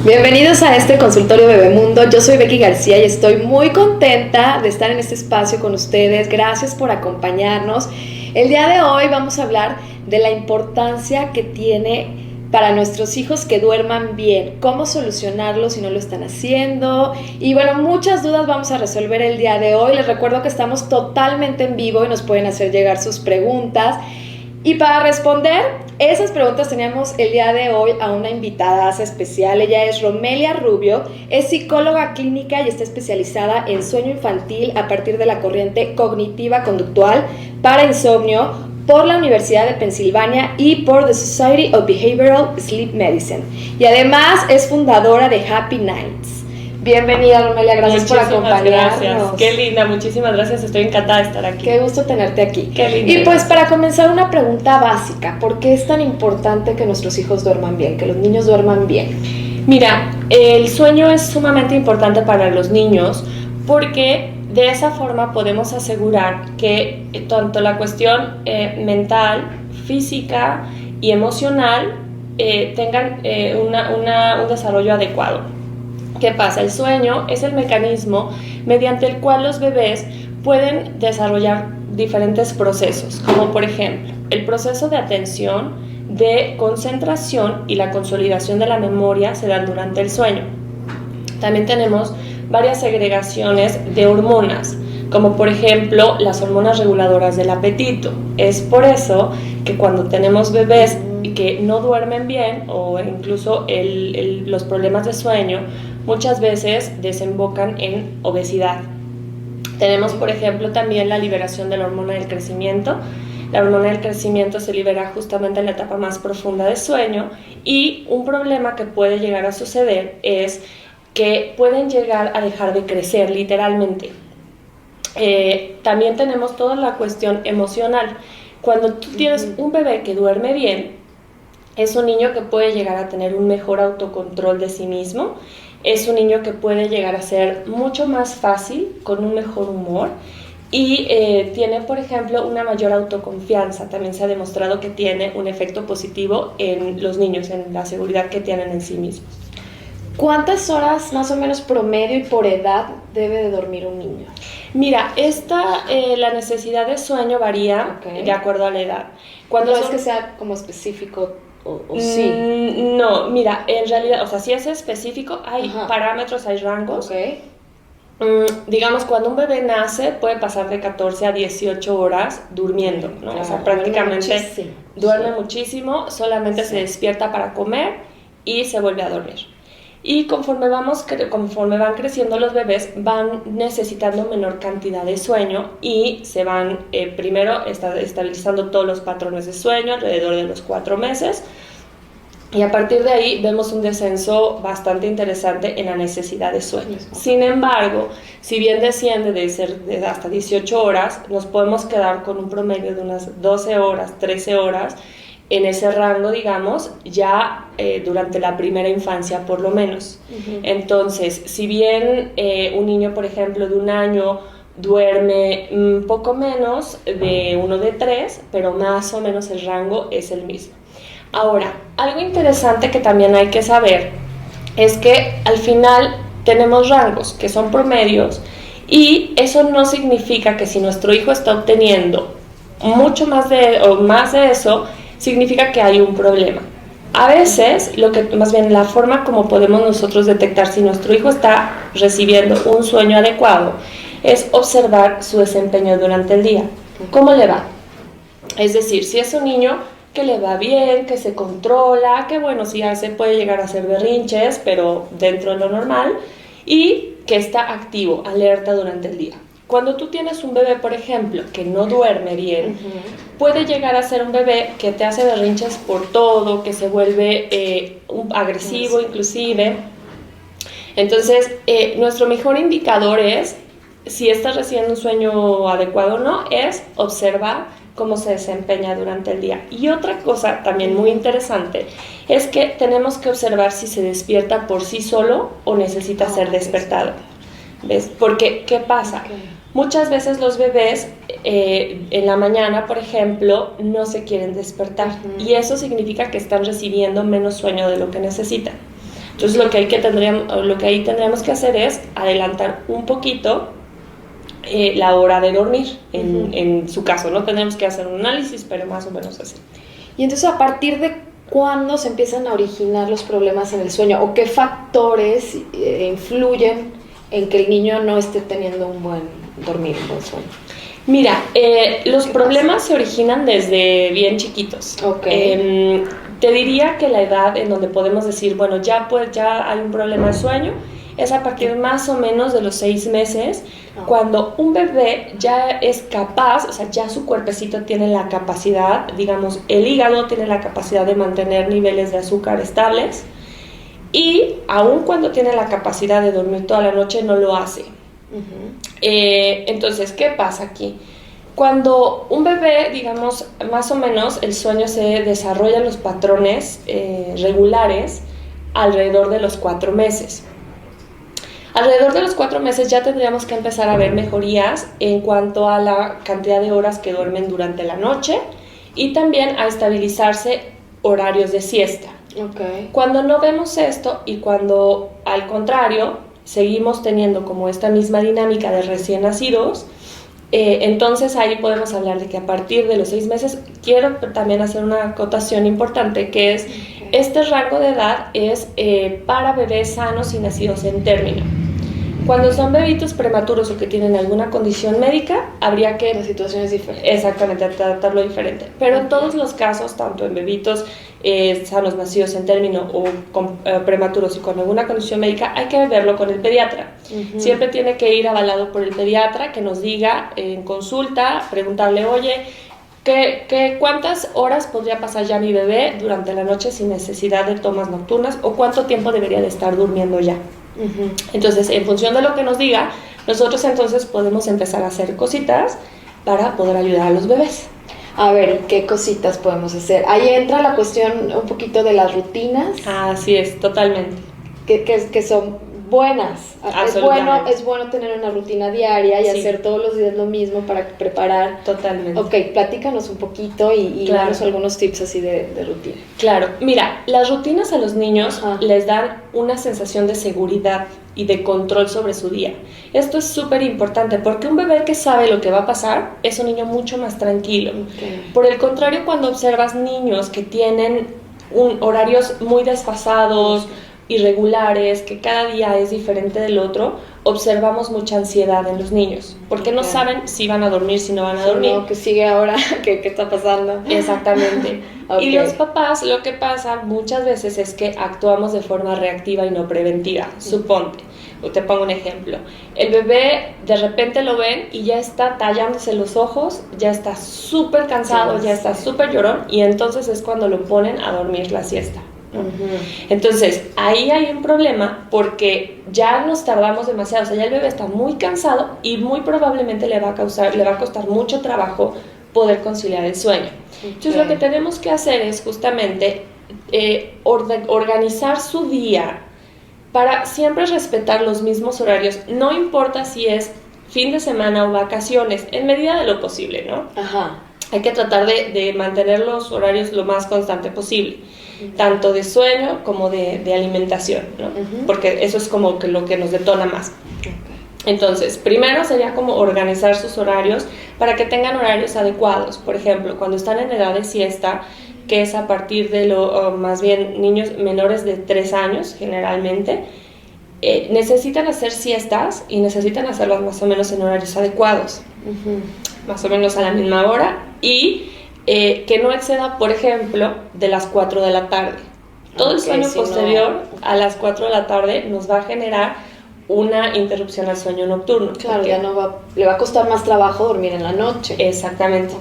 Bienvenidos a este consultorio Bebemundo. Yo soy Becky García y estoy muy contenta de estar en este espacio con ustedes. Gracias por acompañarnos. El día de hoy vamos a hablar de la importancia que tiene para nuestros hijos que duerman bien, cómo solucionarlo si no lo están haciendo. Y bueno, muchas dudas vamos a resolver el día de hoy. Les recuerdo que estamos totalmente en vivo y nos pueden hacer llegar sus preguntas. Y para responder esas preguntas teníamos el día de hoy a una invitada especial. Ella es Romelia Rubio, es psicóloga clínica y está especializada en sueño infantil a partir de la corriente cognitiva conductual para insomnio por la Universidad de Pensilvania y por The Society of Behavioral Sleep Medicine. Y además es fundadora de Happy Nights. Bienvenida, Romelia, gracias por acompañarnos. Gracias. Qué linda, muchísimas gracias, estoy encantada de estar aquí. Qué gusto tenerte aquí. Qué linda. Y pues para comenzar, una pregunta básica: ¿por qué es tan importante que nuestros hijos duerman bien, que los niños duerman bien? Mira, el sueño es sumamente importante para los niños porque de esa forma podemos asegurar que tanto la cuestión mental, física y emocional tengan un desarrollo adecuado. ¿Qué pasa? El sueño es el mecanismo mediante el cual los bebés pueden desarrollar diferentes procesos, como por ejemplo el proceso de atención, de concentración y la consolidación de la memoria se dan durante el sueño. También tenemos varias segregaciones de hormonas, como por ejemplo las hormonas reguladoras del apetito. Es por eso que cuando tenemos bebés que no duermen bien o incluso los problemas de sueño muchas veces desembocan en obesidad. Tenemos, por ejemplo, también la liberación de la hormona del crecimiento. La hormona del crecimiento se libera justamente en la etapa más profunda del sueño y un problema que puede llegar a suceder es que pueden llegar a dejar de crecer literalmente. También tenemos toda la cuestión emocional. Cuando tú tienes un bebé que duerme bien, es un niño que puede llegar a tener un mejor autocontrol de sí mismo. Es un niño que puede llegar a ser mucho más fácil, con un mejor humor y tiene, por ejemplo, una mayor autoconfianza. También se ha demostrado que tiene un efecto positivo en los niños, en la seguridad que tienen en sí mismos. ¿Cuántas horas más o menos promedio y por edad debe de dormir un niño? Mira, la necesidad de sueño varía de acuerdo a la edad. Cuando no es que sea como específico o sí. No, mira, en realidad, o sea, si es específico, hay parámetros, hay rangos. Digamos, cuando un bebé nace, puede pasar de 14 a 18 horas durmiendo, ¿no? Claro, o sea, prácticamente duerme sí. muchísimo, solamente se despierta para comer y se vuelve a dormir. Y conforme van creciendo los bebés, van necesitando menor cantidad de sueño y se van primero estabilizando todos los patrones de sueño alrededor de los 4 meses. Y a partir de ahí vemos un descenso bastante interesante en la necesidad de sueño. Sin embargo, si bien desciende de hasta 18 horas, nos podemos quedar con un promedio de unas 12 horas, 13 horas, en ese rango, digamos, ya durante la primera infancia por lo menos. Entonces, si bien un niño, por ejemplo, de 1 año duerme un poco menos de uno de 3, pero más o menos el rango es el mismo. Ahora, algo interesante que también hay que saber es que al final tenemos rangos que son promedios y eso no significa que si nuestro hijo está obteniendo mucho más de eso, significa que hay un problema. A veces, más bien la forma como podemos nosotros detectar si nuestro hijo está recibiendo un sueño adecuado es observar su desempeño durante el día. ¿Cómo le va? Es decir, si es un niño que le va bien, que se controla, que bueno, sí puede llegar a hacer berrinches, pero dentro de lo normal, y que está activo, alerta durante el día. Cuando tú tienes un bebé, por ejemplo, que no duerme bien, puede llegar a ser un bebé que te hace berrinches por todo, que se vuelve agresivo inclusive. Entonces, nuestro mejor indicador es si estás recibiendo un sueño adecuado o no, es observar cómo se desempeña durante el día. Y otra cosa también muy interesante es que tenemos que observar si se despierta por sí solo o necesita ser despertado. ¿Ves? Porque, ¿qué pasa? Muchas veces los bebés en la mañana, por ejemplo, no se quieren despertar y eso significa que están recibiendo menos sueño de lo que necesitan. Entonces lo que ahí tendríamos que hacer es adelantar un poquito la hora de dormir, en su caso, ¿no? Tendremos que hacer un análisis, pero más o menos así. Y entonces, ¿a partir de cuándo se empiezan a originar los problemas en el sueño? ¿O qué factores influyen en que el niño no esté teniendo un buen dormir, un buen sueño? Mira, los problemas se originan desde bien chiquitos. Okay. Te diría que la edad en donde podemos decir, bueno, ya hay un problema de sueño, es a partir más o menos de los 6 meses, cuando un bebé ya es capaz, o sea, ya su cuerpecito tiene la capacidad, digamos, el hígado tiene la capacidad de mantener niveles de azúcar estables, y aun cuando tiene la capacidad de dormir toda la noche, no lo hace. Entonces, ¿qué pasa aquí? Cuando un bebé, digamos, más o menos el sueño se desarrolla en los patrones regulares alrededor de los 4 meses. Alrededor de los 4 meses ya tendríamos que empezar a ver mejorías en cuanto a la cantidad de horas que duermen durante la noche y también a estabilizarse horarios de siesta. Okay. Cuando no vemos esto y cuando al contrario seguimos teniendo como esta misma dinámica de recién nacidos, entonces ahí podemos hablar de que a partir de los 6 meses, quiero también hacer una acotación importante, que es este rango de edad es para bebés sanos y nacidos en término. Cuando son bebitos prematuros o que tienen alguna condición médica, habría que... La situación es diferente. Exactamente, tratarlo diferente. Pero en todos los casos, tanto en bebitos sanos, nacidos en término o prematuros y con alguna condición médica, hay que verlo con el pediatra. Siempre tiene que ir avalado por el pediatra, que nos diga en consulta, preguntarle, oye, ¿cuántas horas podría pasar ya mi bebé durante la noche sin necesidad de tomas nocturnas? ¿O cuánto tiempo debería de estar durmiendo ya? Entonces, en función de lo que nos diga, nosotros entonces podemos empezar a hacer cositas para poder ayudar a los bebés. A ver, ¿qué cositas podemos hacer? Ahí entra la cuestión un poquito de las rutinas. Así es, totalmente. Que son buenas. Es bueno tener una rutina diaria y hacer todos los días lo mismo para preparar. Totalmente. Ok, platícanos un poquito y danos algunos tips así de rutina. Claro, mira, las rutinas a los niños les dan una sensación de seguridad y de control sobre su día. Esto es súper importante porque un bebé que sabe lo que va a pasar es un niño mucho más tranquilo. Por el contrario, cuando observas niños que tienen horarios muy desfasados, irregulares, que cada día es diferente del otro, observamos mucha ansiedad en los niños, porque no saben si van a dormir, si no van a dormir. No, que sigue ahora, ¿qué está pasando? Exactamente. Y los papás, lo que pasa muchas veces es que actuamos de forma reactiva y no preventiva. Suponte, te pongo un ejemplo, el bebé de repente lo ven y ya está tallándose los ojos, ya está súper cansado, ya está súper llorón, y entonces es cuando lo ponen a dormir la siesta. Entonces ahí hay un problema porque ya nos tardamos demasiado, o sea, ya el bebé está muy cansado y muy probablemente le va a costar mucho trabajo poder conciliar el sueño. Entonces lo que tenemos que hacer es justamente organizar su día para siempre respetar los mismos horarios, no importa si es fin de semana o vacaciones, en medida de lo posible, ¿no? Hay que tratar de mantener los horarios lo más constante posible, tanto de sueño como de alimentación, ¿no? Porque eso es como que lo que nos detona más. Entonces, primero sería como organizar sus horarios para que tengan horarios adecuados. Por ejemplo, cuando están en edad de siesta, que es a partir de más bien niños menores de 3 años generalmente, necesitan hacer siestas y necesitan hacerlas más o menos en horarios adecuados, más o menos a la misma hora, y que no exceda, por ejemplo, de las 4 de la tarde. Todo el sueño posterior a las 4 de la tarde nos va a generar una interrupción al sueño nocturno. Claro, ya le va a costar más trabajo dormir en la noche. Exactamente.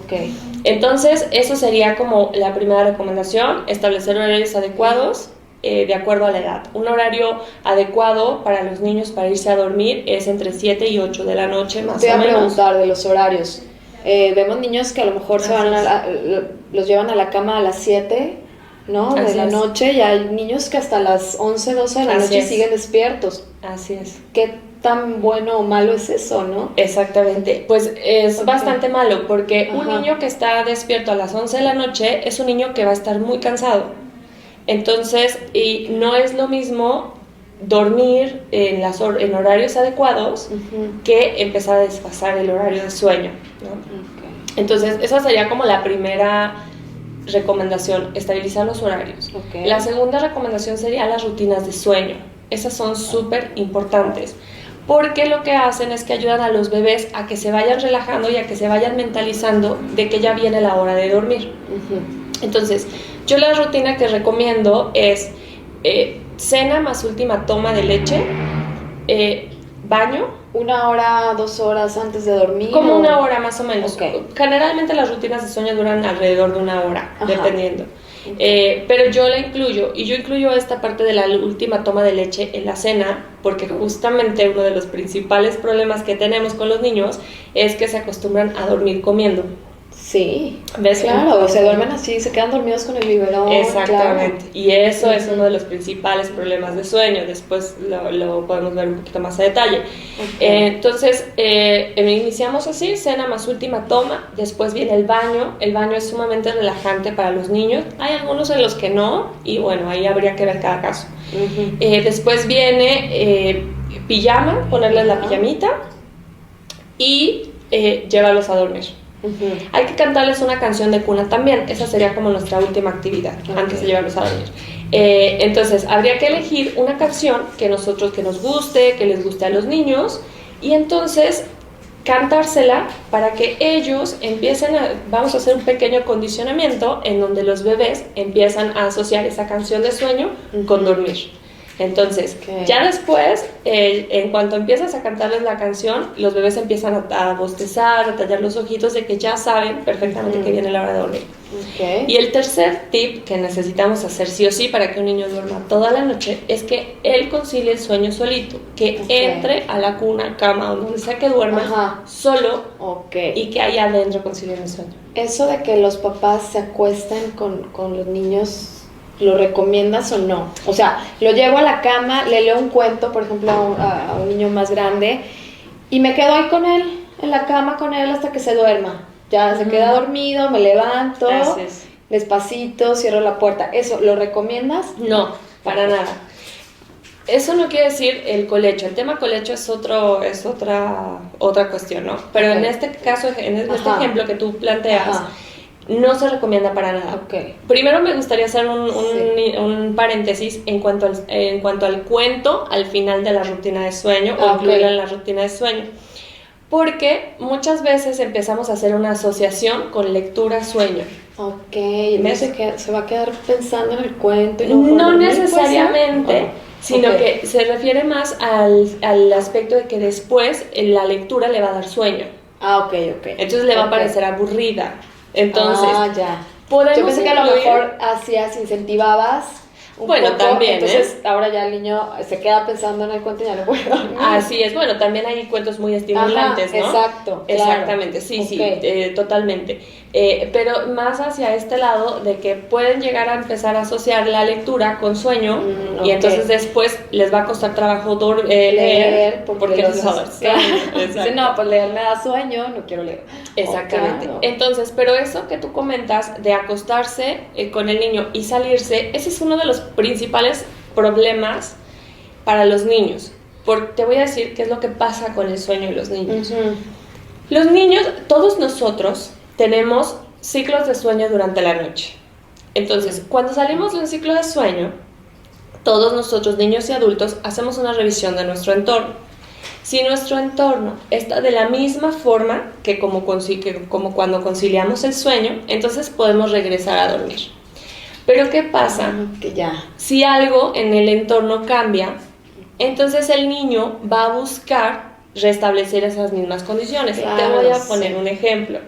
Entonces, eso sería como la primera recomendación, establecer horarios adecuados de acuerdo a la edad. Un horario adecuado para los niños para irse a dormir es entre 7 y 8 de la noche, más o menos. Te voy a preguntar de los horarios. Vemos niños que a lo mejor los llevan a la cama a las 7, ¿no? De la noche, y hay niños que hasta las 11, 12 de la noche siguen despiertos. Así es. ¿Qué tan bueno o malo es eso, no? Exactamente, pues es bastante malo, porque un niño que está despierto a las 11 de la noche es un niño que va a estar muy cansado. Entonces, y no es lo mismo dormir en horarios adecuados que empezar a desfasar el horario de sueño, ¿no? Okay. Entonces, esa sería como la primera recomendación, estabilizar los horarios. Okay. La segunda recomendación sería las rutinas de sueño. Esas son súper importantes, porque lo que hacen es que ayudan a los bebés a que se vayan relajando y a que se vayan mentalizando de que ya viene la hora de dormir. Entonces, yo la rutina que recomiendo es cena más última toma de leche, baño. 1 hora, 2 horas antes de dormir. Como 1 hora más o menos. Okay. Generalmente las rutinas de sueño duran alrededor de 1 hora, Ajá. dependiendo. Pero yo la incluyo, y yo incluyo esta parte de la última toma de leche en la cena, porque justamente uno de los principales problemas que tenemos con los niños es que se acostumbran a dormir comiendo. Sí, ¿Ves? claro, se duermen así, se quedan dormidos con el biberón. Exactamente, claro. Y eso es uno de los principales problemas de sueño. Después lo podemos ver un poquito más a detalle. Entonces, iniciamos así, cena más última toma, después viene el baño. El baño es sumamente relajante para los niños. Hay algunos en los que no, y bueno, ahí habría que ver cada caso. Después viene pijama, ponerles la pijamita y llevarlos a dormir. Hay que cantarles una canción de cuna también. Esa sería como nuestra última actividad antes de llevarlos a dormir. Entonces habría que elegir una canción que nos guste, que les guste a los niños, y entonces cantársela para que ellos vamos a hacer un pequeño condicionamiento en donde los bebés empiezan a asociar esa canción de sueño con dormir. Entonces, ya después, en cuanto empiezas a cantarles la canción, los bebés empiezan a bostezar, a tallar los ojitos de que ya saben perfectamente que viene la hora de dormir. Y el tercer tip que necesitamos hacer sí o sí para que un niño duerma toda la noche es que él concilie el sueño solito, que entre a la cuna, cama o donde sea que duerma solo y que ahí adentro concilie el sueño. Eso de que los papás se acuesten con los niños, ¿lo recomiendas o no? O sea, lo llevo a la cama, le leo un cuento, por ejemplo, a un niño más grande, y me quedo ahí con él, en la cama con él hasta que se duerma. Ya se queda dormido, me levanto, despacito, cierro la puerta. ¿Eso lo recomiendas? No, para nada. Eso no quiere decir el colecho. El tema colecho es otra cuestión, ¿no? Pero en este caso, en este ejemplo que tú planteas, no se recomienda para nada. Primero me gustaría hacer un paréntesis en cuanto al cuento al final de la rutina de sueño o incluirlo en la rutina de sueño, porque muchas veces empezamos a hacer una asociación con lectura-sueño. Se va a quedar pensando en el cuento y no necesariamente, sino que se refiere más al aspecto de que después la lectura le va a dar sueño. Entonces le va a parecer aburrida. Entonces, yo pensé que a lo mejor incentivabas un poco, también, entonces ahora ya el niño se queda pensando en el cuento y ya no puede dormir. Así es, también hay cuentos muy estimulantes, ¿no? Exacto, exactamente, sí, totalmente. Pero más hacia este lado de que pueden llegar a empezar a asociar la lectura con sueño y entonces después les va a costar trabajo leer porque los no, pues leer me da sueño, no quiero leer. Exactamente. Entonces, pero eso que tú comentas de acostarse con el niño y salirse, ese es uno de los principales problemas para los niños. Te voy a decir qué es lo que pasa con el sueño de los niños. Los niños, todos nosotros, tenemos ciclos de sueño durante la noche. Entonces, cuando salimos de un ciclo de sueño, todos nosotros, niños y adultos, hacemos una revisión de nuestro entorno. Si nuestro entorno está de la misma forma que como cuando conciliamos el sueño, entonces podemos regresar a dormir. Pero ¿qué pasa? Si algo en el entorno cambia, entonces el niño va a buscar restablecer esas mismas condiciones. Te voy a poner un ejemplo.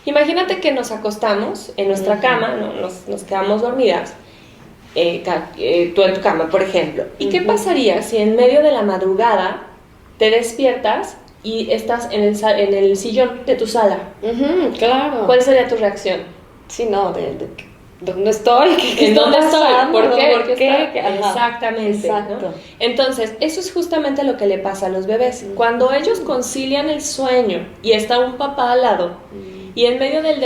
Imagínate que nos acostamos en nuestra cama, nos quedamos dormidas, tú en tu cama, por ejemplo. ¿Y qué pasaría si en medio de la madrugada te despiertas y estás en el sillón de tu sala? ¿Cuál sería tu reacción? Sí, no, ¿dónde estoy? ¿En dónde estoy? ¿Por qué? ¿Por qué? Exactamente. ¿No? Entonces, eso es justamente lo que le pasa a los bebés. Cuando ellos concilian el sueño y está un papá al lado, y en medio del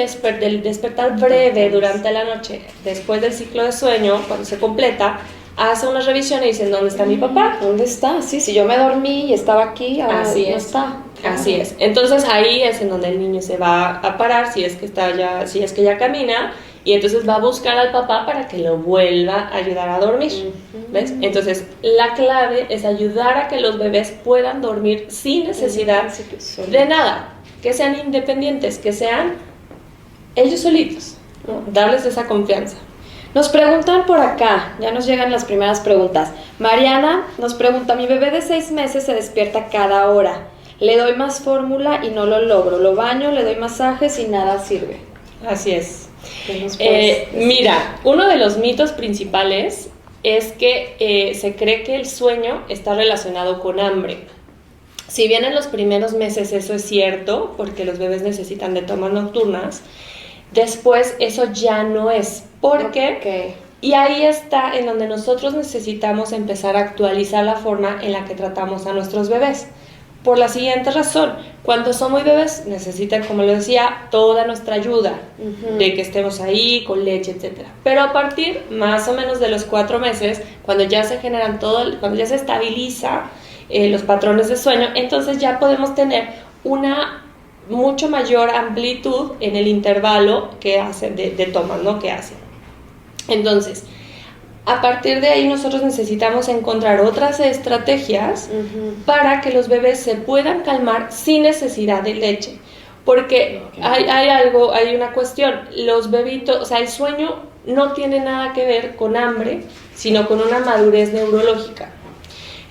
despertar breve durante la noche, después del ciclo de sueño, cuando se completa, hace una revisión y dice, ¿dónde está mi papá? ¿Dónde está? Sí, si yo me dormí y estaba aquí, ahora Así no es. está. Así es. Entonces ahí es en donde el niño se va a parar, si es que ya camina, y entonces va a buscar al papá para que lo vuelva a ayudar a dormir. ¿Ves? Entonces la clave es ayudar a que los bebés puedan dormir sin necesidad de nada, que sean independientes, que sean ellos solitos, ¿no? Darles esa confianza. Nos preguntan por acá, ya nos llegan las primeras preguntas. Mariana nos pregunta, mi bebé de 6 meses se despierta cada hora. Le doy más fórmula y no lo logro. Lo baño, le doy masajes y nada sirve. Así es. Mira, Mira, uno de los mitos principales es que se cree que el sueño está relacionado con hambre. Si bien en los primeros meses eso es cierto, porque los bebés necesitan de tomas nocturnas, después eso ya no es. ¿Por qué? Okay. Y ahí está en donde nosotros necesitamos empezar a actualizar la forma en la que tratamos a nuestros bebés. Por la siguiente razón, cuando son muy bebés necesitan, como lo decía, toda nuestra ayuda, de que estemos ahí con leche, etc. Pero a partir más o menos de los 4 meses, cuando ya se generan cuando ya se estabiliza los patrones de sueño, entonces ya podemos tener una mucho mayor amplitud en el intervalo que hacen de tomas, ¿no? Que hacen. Entonces, a partir de ahí nosotros necesitamos encontrar otras estrategias para que los bebés se puedan calmar sin necesidad de leche. Porque hay una cuestión, los bebitos, o sea, el sueño no tiene nada que ver con hambre, sino con una madurez neurológica.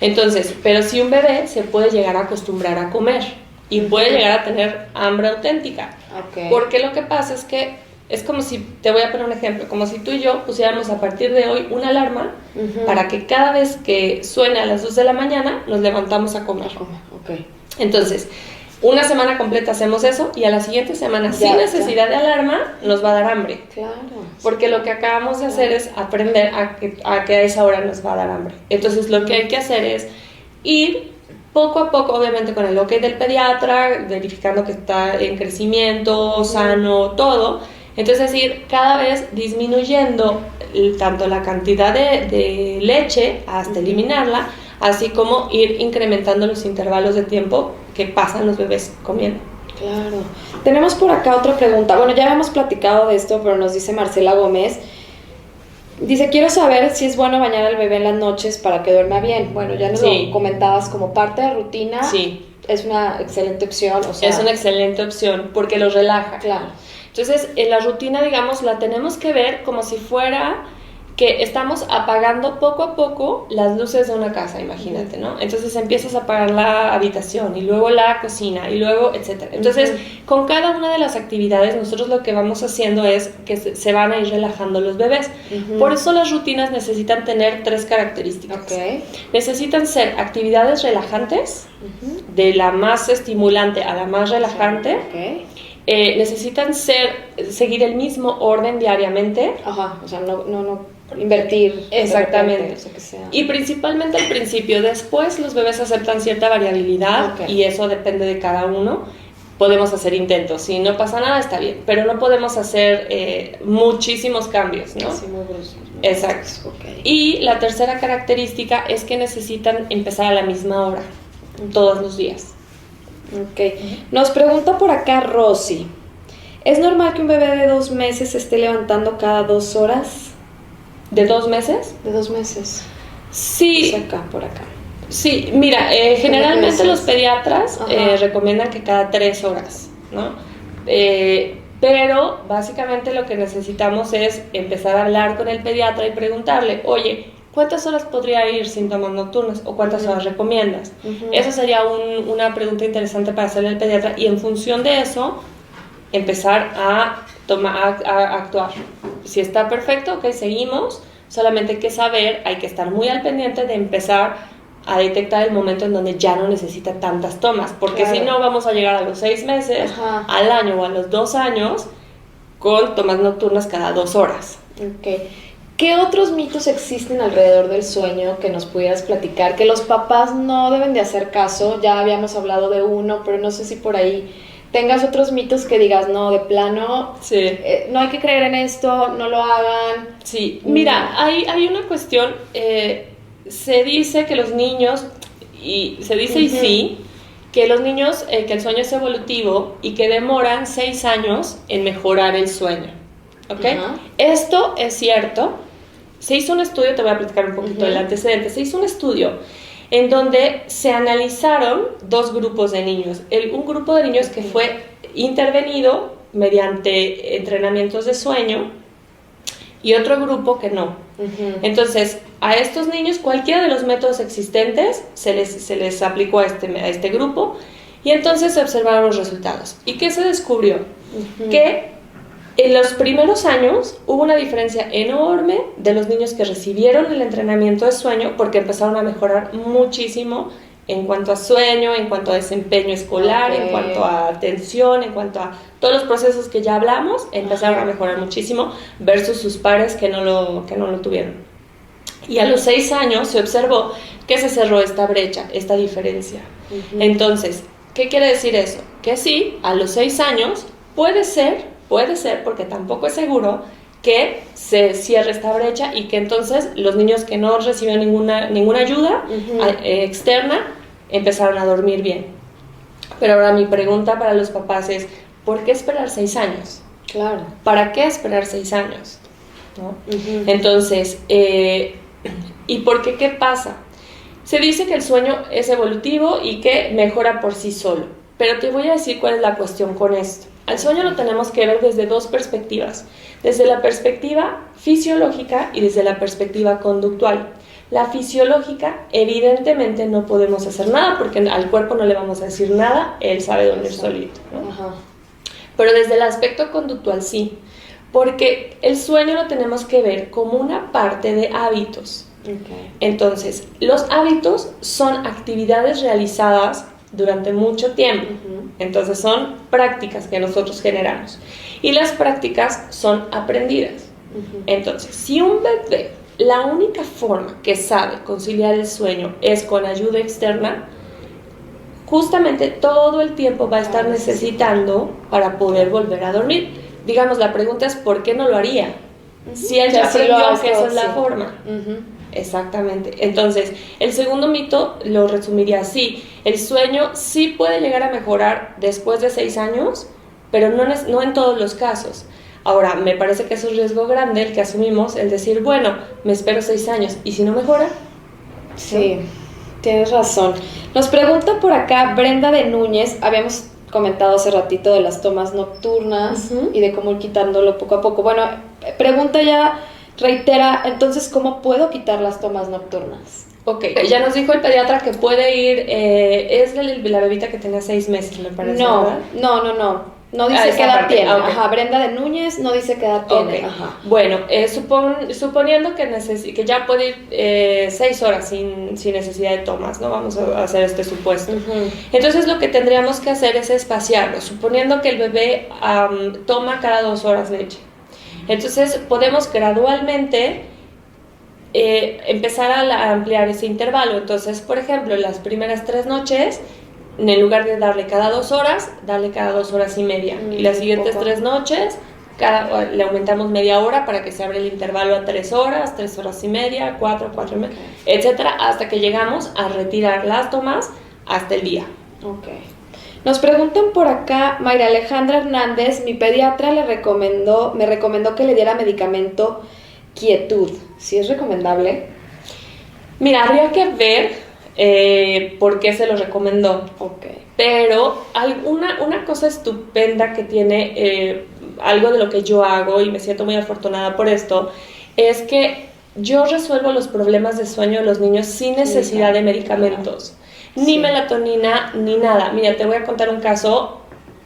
Entonces, pero si un bebé se puede llegar a acostumbrar a comer y puede llegar a tener hambre auténtica. Porque lo que pasa es que es como si, te voy a poner un ejemplo, como si tú y yo pusiéramos a partir de hoy una alarma para que cada vez que suene a las 2 de la mañana nos levantamos a comer. Entonces, una semana completa hacemos eso y a la siguiente semana, sin necesidad de alarma, nos va a dar hambre. Claro. Porque lo que acabamos de hacer es aprender a que a esa hora nos va a dar hambre. Entonces, lo que hay que hacer es ir poco a poco, obviamente con el ok del pediatra, verificando que está en crecimiento, sano, todo. Entonces ir cada vez disminuyendo tanto la cantidad de leche hasta eliminarla, así como ir incrementando los intervalos de tiempo que pasan los bebés comiendo. Claro. Tenemos por acá otra pregunta. Bueno, ya habíamos platicado de esto, pero nos dice Marcela Gómez. Dice, quiero saber si es bueno bañar al bebé en las noches para que duerma bien. Bueno, ya nos lo comentabas como parte de rutina. Sí. Es una excelente opción. O sea, es una excelente opción porque los relaja. Claro. Entonces, en la rutina, digamos, la tenemos que ver como si fuera que estamos apagando poco a poco las luces de una casa, imagínate, ¿no? Entonces empiezas a apagar la habitación y luego la cocina y luego, etcétera. Entonces, con cada una de las actividades, nosotros lo que vamos haciendo es que se van a ir relajando los bebés. Por eso las rutinas necesitan tener 3 características. Necesitan ser actividades relajantes, de la más estimulante a la más relajante. Necesitan seguir el mismo orden diariamente. O sea, no invertir. Exactamente. O sea, que sea. Y principalmente al principio. Después los bebés aceptan cierta variabilidad y eso depende de cada uno. Podemos hacer intentos. Si no pasa nada, está bien. Pero no podemos hacer muchísimos cambios, ¿no? Así muy bruscos. Exacto. Y la tercera característica es que necesitan empezar a la misma hora, todos los días. Nos pregunta por acá Rosy, ¿es normal que un bebé de 2 meses se esté levantando cada 2 horas? ¿De 2 meses? De 2 meses. Sí. Por acá. Sí, mira, generalmente los pediatras recomiendan que cada 3 horas, ¿no? Pero básicamente lo que necesitamos es empezar a hablar con el pediatra y preguntarle, oye, ¿cuántas horas podría ir sin tomas nocturnas o cuántas horas recomiendas? Eso sería una pregunta interesante para hacerle al pediatra y en función de eso empezar a actuar. Si está perfecto, ok, seguimos, solamente hay que saber, hay que estar muy al pendiente de empezar a detectar el momento en donde ya no necesita tantas tomas, porque si no vamos a llegar a los 6 meses, al año o a los 2 años con tomas nocturnas cada 2 horas. ¿Qué otros mitos existen alrededor del sueño que nos pudieras platicar? Que los papás no deben de hacer caso, ya habíamos hablado de uno, pero no sé si por ahí tengas otros mitos que digas, no, de plano, Sí. no hay que creer en esto, no lo hagan. Sí, mira, hay una cuestión, se dice que los niños, y se dice y sí, que los niños, que el sueño es evolutivo y que demoran 6 años en mejorar el sueño, ¿ok? Esto es cierto. Se hizo un estudio, te voy a platicar un poquito del antecedente, se hizo un estudio en donde se analizaron 2 grupos de niños. Un grupo de niños que fue intervenido mediante entrenamientos de sueño y otro grupo que no. Entonces, a estos niños cualquiera de los métodos existentes se les aplicó a este grupo y entonces se observaron los resultados. ¿Y qué se descubrió? Que en los primeros años hubo una diferencia enorme de los niños que recibieron el entrenamiento de sueño porque empezaron a mejorar muchísimo en cuanto a sueño, en cuanto a desempeño escolar, en cuanto a atención, en cuanto a todos los procesos que ya hablamos, empezaron a mejorar muchísimo versus sus pares que no lo tuvieron. Y a los 6 años se observó que se cerró esta brecha, esta diferencia. Entonces, ¿qué quiere decir eso? Que sí, a los 6 años puede ser, porque tampoco es seguro, que se cierre esta brecha y que entonces los niños que no reciben ninguna ayuda externa empezaron a dormir bien. Pero ahora mi pregunta para los papás es, ¿por qué esperar 6 años? Claro. ¿Para qué esperar 6 años? ¿No? Entonces, ¿y por qué? ¿Qué pasa? Se dice que el sueño es evolutivo y que mejora por sí solo, pero te voy a decir cuál es la cuestión con esto. Al sueño lo tenemos que ver desde 2 perspectivas, desde la perspectiva fisiológica y desde la perspectiva conductual. La fisiológica, evidentemente no podemos hacer nada porque al cuerpo no le vamos a decir nada, él sabe dormir solito, ¿no? Pero desde el aspecto conductual sí, porque el sueño lo tenemos que ver como una parte de hábitos. Entonces, los hábitos son actividades realizadas durante mucho tiempo. Entonces son prácticas que nosotros generamos y las prácticas son aprendidas. Entonces, si un bebé, la única forma que sabe conciliar el sueño es con ayuda externa, justamente todo el tiempo va a estar necesitando para poder volver a dormir. Digamos, la pregunta es ¿por qué no lo haría? Si él ya aprendió que esa es la forma. Exactamente. Entonces, el segundo mito lo resumiría así: el sueño sí puede llegar a mejorar después de 6 años, pero no en todos los casos. Ahora, me parece que es un riesgo grande el que asumimos, el decir, bueno, me espero 6 años, ¿y si no mejora? Sí, tienes razón. Nos pregunta por acá Brenda de Núñez, habíamos comentado hace ratito de las tomas nocturnas y de cómo ir quitándolo poco a poco. Bueno, pregunta ya, reitera, entonces, ¿cómo puedo quitar las tomas nocturnas? Ok, ya nos dijo el pediatra que puede ir, es la bebita que tenía 6 meses, me parece. No dice qué edad tiene. Brenda de Núñez no dice qué edad tiene. Bueno, suponiendo que ya puede ir 6 horas sin necesidad de tomas, ¿no? Vamos a hacer este supuesto. Entonces lo que tendríamos que hacer es espaciarlo, suponiendo que el bebé toma cada 2 horas leche. Entonces podemos gradualmente empezar a ampliar ese intervalo. Entonces, por ejemplo, las primeras 3 noches, en lugar de darle cada 2 horas, darle cada 2 horas y media. Y las siguientes 3 noches, le aumentamos media hora para que se abra el intervalo a 3 horas, 3 horas y media, 4 y media, etcétera, hasta que llegamos a retirar las tomas hasta el día. Nos preguntan por acá, Mayra Alejandra Hernández, mi pediatra me recomendó que le diera medicamento quietud. ¿Sí es recomendable? Mira, habría que ver por qué se lo recomendó. Pero una cosa estupenda que tiene algo de lo que yo hago, y me siento muy afortunada por esto, es que yo resuelvo los problemas de sueño de los niños sin necesidad de medicamentos. Ni melatonina, ni nada. Mira, te voy a contar un caso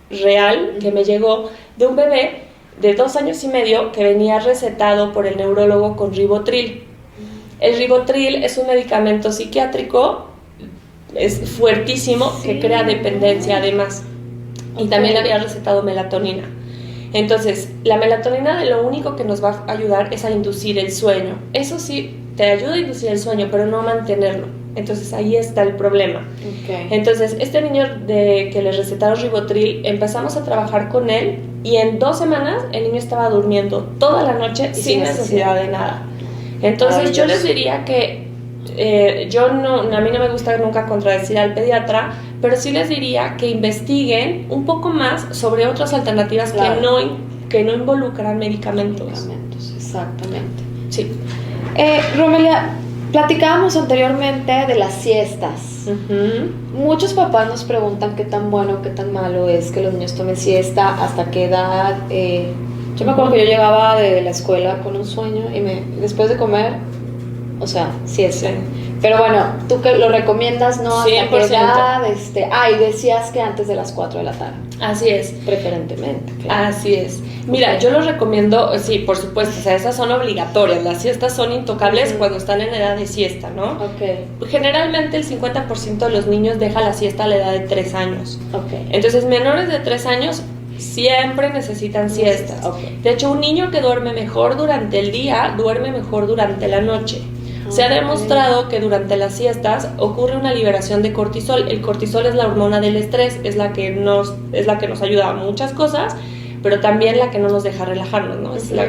real que me llegó de un bebé de 2 años y medio que venía recetado por el neurólogo con Rivotril. El Rivotril es un medicamento psiquiátrico, es fuertísimo, que crea dependencia además. Y también le había recetado melatonina. Entonces, la melatonina de lo único que nos va a ayudar es a inducir el sueño. Eso sí, te ayuda a inducir el sueño, pero no a mantenerlo. Entonces, ahí está el problema. Okay. Entonces, este niño que le recetaron Rivotril, empezamos a trabajar con él y en 2 semanas el niño estaba durmiendo toda la noche sin necesidad de nada. Entonces, yo les diría que a mí no me gusta nunca contradecir al pediatra, pero sí les diría que investiguen un poco más sobre otras alternativas, claro, que no involucran medicamentos. Exactamente. Sí. Romelia, platicábamos anteriormente de las siestas. Muchos papás nos preguntan qué tan bueno, qué tan malo es que los niños tomen siesta, hasta qué edad. Yo me acuerdo que yo llegaba de la escuela con un sueño y después de comer, o sea, siesta. Sí. Pero bueno, tú que lo recomiendas, ¿no? ¿Hasta 100%. Qué edad? Y decías que antes de las 4 de la tarde. Así es. Preferentemente. Claro. Así es. Mira, yo los recomiendo, sí, por supuesto, o sea, esas son obligatorias. Las siestas son intocables cuando están en edad de siesta, ¿no? Generalmente el 50% de los niños deja la siesta a la edad de 3 años. Entonces, menores de 3 años siempre necesitan siestas. De hecho, un niño que duerme mejor durante el día, duerme mejor durante la noche. Se ha demostrado que durante las siestas ocurre una liberación de cortisol. El cortisol es la hormona del estrés, es la que nos ayuda a muchas cosas, pero también la que no nos deja relajarnos, ¿no? Es la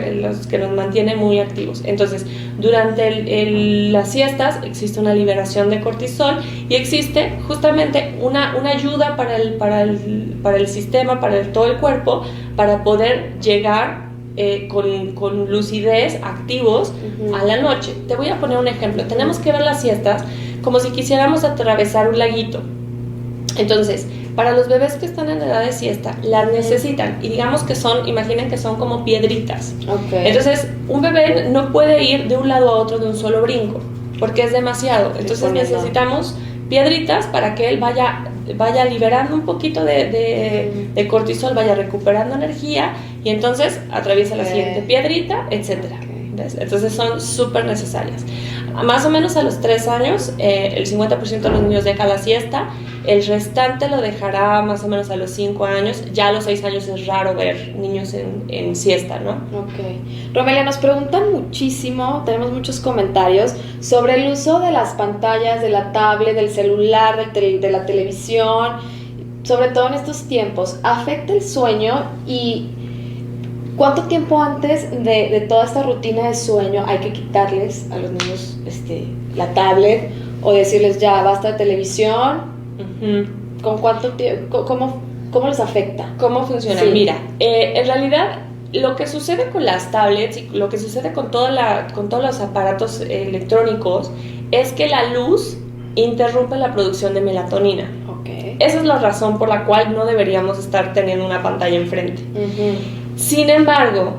que nos mantiene muy activos. Entonces, durante las siestas existe una liberación de cortisol y existe justamente una ayuda para el sistema, para todo el cuerpo, para poder llegar con lucidez, activos a la noche. Te voy a poner un ejemplo. Tenemos que ver las siestas como si quisiéramos atravesar un laguito. Entonces, para los bebés que están en edad de siesta, las necesitan, y digamos que imaginen que son como piedritas. Entonces, un bebé no puede ir de un lado a otro de un solo brinco, porque es demasiado. Entonces necesitamos piedritas para que él vaya liberando un poquito de cortisol, vaya recuperando energía, y entonces atraviesa la siguiente piedrita, etcétera. Entonces son súper necesarias. Más o menos a los 3 años, el 50% de los niños deja la siesta, el restante lo dejará más o menos a los 5 años. Ya a los 6 años es raro ver niños en siesta, ¿no? Romelia, nos preguntan muchísimo, tenemos muchos comentarios sobre el uso de las pantallas, de la tablet, del celular, de la televisión, sobre todo en estos tiempos. ¿Afecta el sueño? Y ¿cuánto tiempo antes de toda esta rutina de sueño hay que quitarles a los niños la tablet o decirles ya basta de televisión? ¿Con cuánto tiempo? ¿Cómo les afecta? ¿Cómo funciona? Sí. Mira, en realidad lo que sucede con las tablets y lo que sucede con todos los aparatos electrónicos es que la luz interrumpe la producción de melatonina. Esa es la razón por la cual no deberíamos estar teniendo una pantalla enfrente. Sin embargo,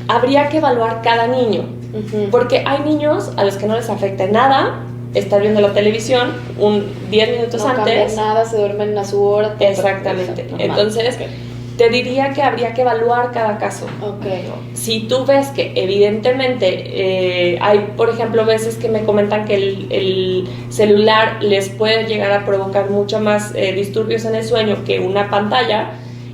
habría que evaluar cada niño, porque hay niños a los que no les afecta nada estar viendo la televisión 10 minutos antes. No cambia nada, se duermen a su hora. Exactamente. Entonces, te diría que habría que evaluar cada caso. Si tú ves que evidentemente hay, por ejemplo, veces que me comentan que el celular les puede llegar a provocar mucho más disturbios en el sueño que una pantalla,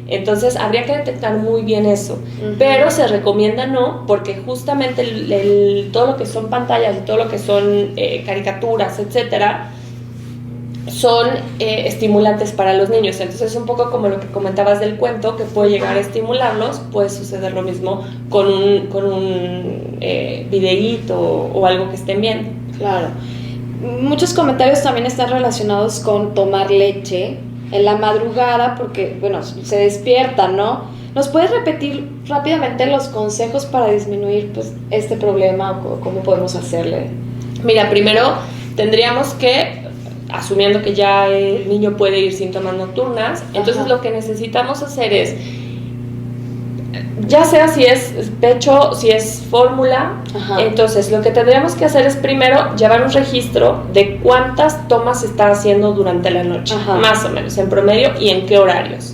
entonces habría que detectar muy bien eso. Pero se recomienda no, porque justamente todo lo que son pantallas y todo lo que son caricaturas, etcétera, son estimulantes para los niños. Entonces es un poco como lo que comentabas del cuento, que puede llegar a estimularlos. Puede suceder lo mismo con un videíto o algo que estén viendo. Claro. Muchos comentarios también están relacionados con tomar leche en la madrugada, porque, bueno, se despiertan, ¿no? ¿Nos puedes repetir rápidamente los consejos para disminuir pues, este problema o cómo podemos hacerle? Mira, primero tendríamos que, asumiendo que ya el niño puede ir sin tomas nocturnas, entonces lo que necesitamos hacer es, ya sea si es pecho, si es fórmula, entonces lo que tendríamos que hacer es primero llevar un registro de cuántas tomas se está haciendo durante la noche, más o menos, en promedio, y en qué horarios.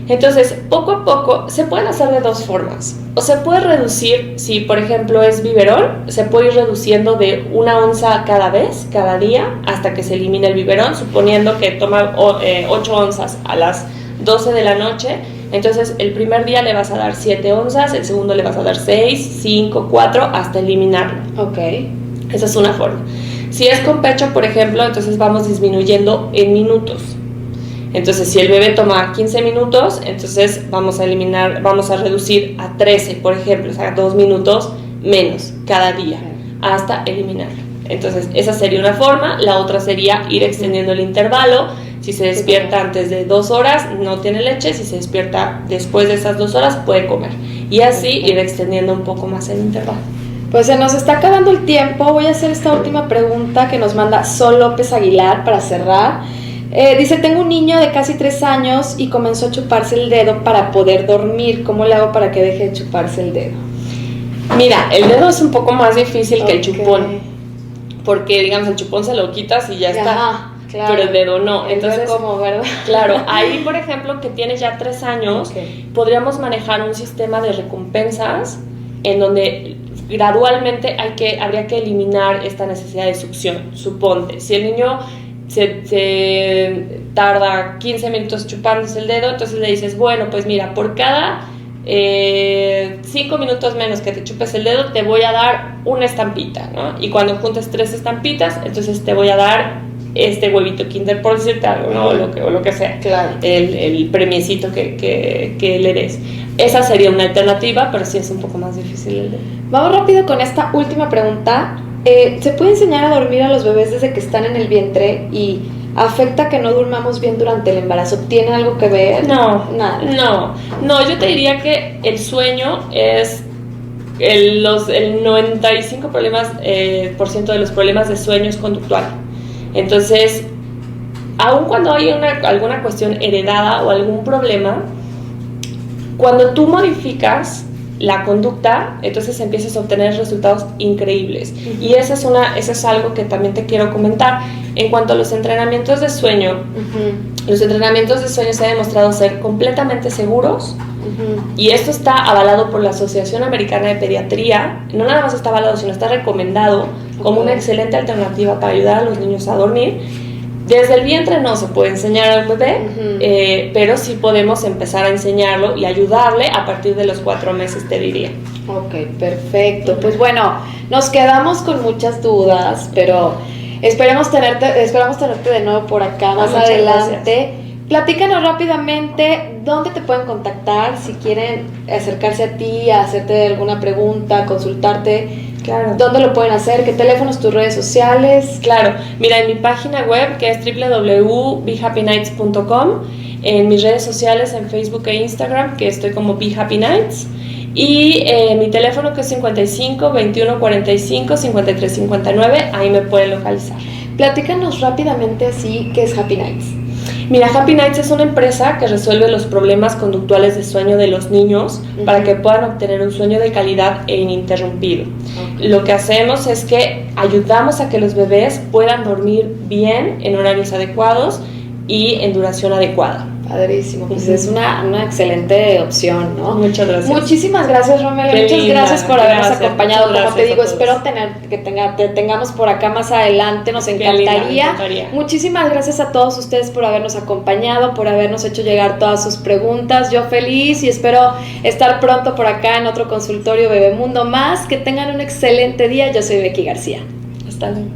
Entonces, poco a poco, se pueden hacer de 2 formas. O se puede reducir, si por ejemplo es biberón, se puede ir reduciendo de 1 onza cada vez, cada día, hasta que se elimine el biberón, suponiendo que toma 8 onzas a las 12 de la noche, Entonces, el primer día le vas a dar 7 onzas, el segundo le vas a dar 6, 5, 4, hasta eliminarlo. Ok. Esa es una forma. Si es con pecho, por ejemplo, entonces vamos disminuyendo en minutos. Entonces, si el bebé toma 15 minutos, entonces vamos a reducir a 13, por ejemplo, o sea, 2 minutos menos cada día, hasta eliminarlo. Entonces, esa sería una forma. La otra sería ir extendiendo el intervalo. Si se despierta antes de 2 horas, no tiene leche. Si se despierta después de esas 2 horas, puede comer. Y así ir extendiendo un poco más el intervalo. Pues se nos está acabando el tiempo. Voy a hacer esta última pregunta que nos manda Sol López Aguilar para cerrar. Dice, tengo un niño de casi 3 años y comenzó a chuparse el dedo para poder dormir. ¿Cómo le hago para que deje de chuparse el dedo? Mira, el dedo es un poco más difícil que el chupón, porque digamos el chupón se lo quitas y ya está, claro. Pero el dedo no. Entonces, ¿cómo, verdad? Claro, ahí por ejemplo que tiene ya 3 años, podríamos manejar un sistema de recompensas en donde gradualmente habría que eliminar esta necesidad de succión. Suponte, si el niño se tarda 15 minutos chupándose el dedo, entonces le dices, bueno, pues mira, por cada 5 minutos menos que te chupes el dedo, te voy a dar una estampita, ¿no? Y cuando juntes 3 estampitas, entonces te voy a dar este huevito Kinder, por decirte algo, ¿no? O lo que sea, claro. El premiecito que le des. Esa sería una alternativa, pero sí es un poco más difícil el dedo. Vamos rápido con esta última pregunta. ¿Se puede enseñar a dormir a los bebés desde que están en el vientre y afecta que no durmamos bien durante el embarazo? ¿Tiene algo que ver? No, nada. No, yo te diría que el sueño es el 95% por ciento de los problemas de sueño es conductual. Entonces, aun cuando hay alguna cuestión heredada o algún problema, cuando tú modificas la conducta, entonces empiezas a obtener resultados increíbles. Y eso es algo que también te quiero comentar. En cuanto a los entrenamientos de sueño, los entrenamientos de sueño se han demostrado ser completamente seguros, y esto está avalado por la Asociación Americana de Pediatría. No nada más está avalado, sino está recomendado como una excelente alternativa para ayudar a los niños a dormir. Desde el vientre no se puede enseñar al bebé, pero sí podemos empezar a enseñarlo y ayudarle a partir de los 4 meses, te diría. Ok, perfecto. Pues bueno, nos quedamos con muchas dudas, pero esperamos tenerte de nuevo por acá más adelante. Gracias. Platícanos rápidamente dónde te pueden contactar si quieren acercarse a ti, a hacerte alguna pregunta, consultarte. Claro. ¿Dónde lo pueden hacer? ¿Qué teléfonos, tus redes sociales? Claro, mira, en mi página web, que es www.behappynights.com, en mis redes sociales, en Facebook e Instagram, que estoy como BeHappyNights, y mi teléfono, que es 55 21 45 53 59, ahí me pueden localizar. Platícanos rápidamente así, ¿qué es Happy Nights? Mira, Happy Nights es una empresa que resuelve los problemas conductuales de sueño de los niños para que puedan obtener un sueño de calidad e ininterrumpido. Lo que hacemos es que ayudamos a que los bebés puedan dormir bien en horarios adecuados y en duración adecuada. Padrísimo, pues es una excelente opción, ¿no? Muchas gracias. Muchísimas gracias, Romelio. Muchas gracias por habernos acompañado. Como te digo, espero te tengamos por acá más adelante. Nos encantaría. Muchísimas gracias a todos ustedes por habernos acompañado, por habernos hecho llegar todas sus preguntas. Yo feliz y espero estar pronto por acá en otro consultorio Bebemundo más. Que tengan un excelente día. Yo soy Becky García. Hasta luego.